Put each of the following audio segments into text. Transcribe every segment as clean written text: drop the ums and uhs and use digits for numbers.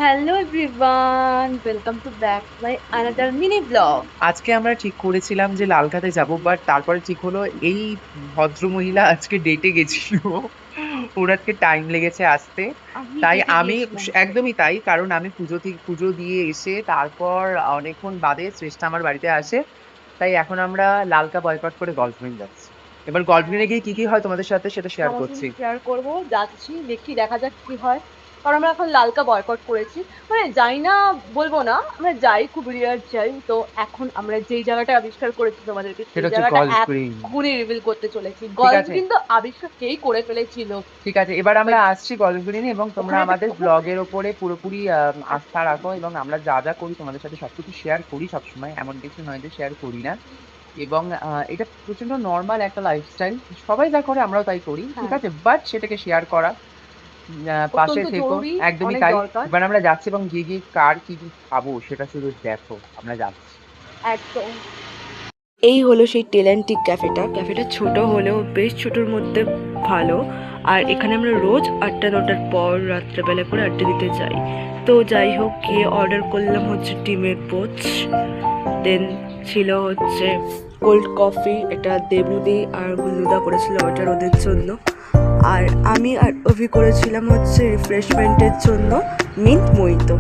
Hello everyone, welcome to back my another mini blog. আজকে আমরা ঠিক করেছিলাম যে লালখাতে যাবো। বাট তারপরে ঠিক হলো এই ভদ্রমহিলা আজকে ডেটে গেছিল। ওর আজকে টাইম লেগেছে আসতে। আমি তাই ডেটে আমি গিয়েছিলাম। একদমই তাই। কারণ আমি পুজো দিয়ে এসে তারপর অনেকক্ষণ বাদে শ্রেষ্ঠা আমার বাড়িতে আসে। তাই এখন আমরা লালকা বয়কট করে গল্ফ গ্রিন যাচ্ছি। এবার গল্ফ গ্রিনে গিয়ে কি হয় তোমাদের সাথে সেটা শেয়ার তোমার করছি। সঙ্গে শেয়ার করব, যাচ্ছি দেখি দেখা যাক কি হয়। কারণ আমরা এখন লালকা বয়কট করেছি, মানে যাই না বলবো না, আমরা যাই, খুব রিয়ার যাই। তো এখন আমরা যেই জায়গাটা আবিষ্কার করেছি তোমাদেরকে সেই সেটা হচ্ছে জায়গাটা গল্ফ গ্রিন। এক্ষুনি রিভিল করতে চলেছি। ঠিক গল্ফ আছে। কিন্তু আবিষ্কার কেই করে ফেলেছিল। ঠিক আছে। এবার আমরা আসছি গল্পগুলিনে এবং তোমরা ওখানে একটা আমাদের ব্লগের ওপরে পুরোপুরি আস্থা রাখো এবং আমরা যা করি তোমাদের সাথে সবকিছু শেয়ার করি সবসময়। এমন কিছু নয় যে শেয়ার করি না। এবং এটা প্রচন্ড নরমাল একটা লাইফস্টাইল। সবাই যা করে আমরাও তাই করি। ঠিক হ্যাঁ, আছে? বাট সেটাকে শেয়ার করা পাশে অত্যন্ত থেকো। জরুরি, একদমই অনেক তাই। দরকার। এবার আমরা যাচ্ছি এবং গিয়ে কার কি খাবো সেটা শুধু দেখো। আমরা যাচ্ছি। একদম। এই হলো সেই টেলেন্টিক ক্যাফেটা। ক্যাফেটা ছোট হলেও বেশ ছোটোর মধ্যে ভালো। আর এখানে আমরা রোজ 8টা-9টার পর রাত্রেবেলা করে আড্ডা দিতে যাই। তো যাই হোক, গিয়ে অর্ডার করলাম হচ্ছে ডিমের পোচ, দেন ছিল হচ্ছে কোল্ড কফি, এটা দেবুদি আর গুল্লুদা করেছিল অর্ডার ওদের জন্য। আর আমি আর অভি করেছিলাম হচ্ছে রিফ্রেশমেন্টের জন্য মিন্ট মোহিতো।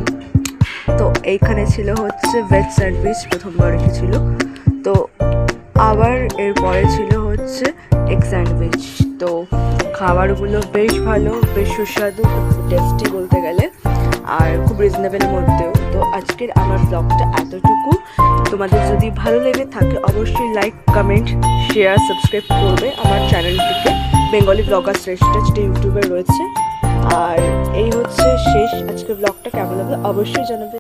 তো এইখানে ছিল হচ্ছে ভেজ স্যান্ডউইচ, প্রথমবার রেখেছিল। তো আবার এরপরে ছিল হচ্ছে এগ স্যান্ডউইচ। তো খাবারগুলো বেশ ভালো, বেশ সুস্বাদু, টেস্টি বলতে গেলে, আর খুব রিজনেবলের মধ্যেও। তো আজকের আমার ব্লগটা এতটুকু। তোমাদের যদি ভালো লেগে থাকে অবশ্যই লাইক, কমেন্ট, শেয়ার, সাবস্ক্রাইব করবে আমার চ্যানেলটিকে, বেঙ্গলি ব্লগার শ্রেষ্ঠা, যেটা ইউটিউবে রয়েছে। আর এই হচ্ছে শেষ। আজকের ব্লগটা কেমন লাগলো অবশ্যই জানাবে।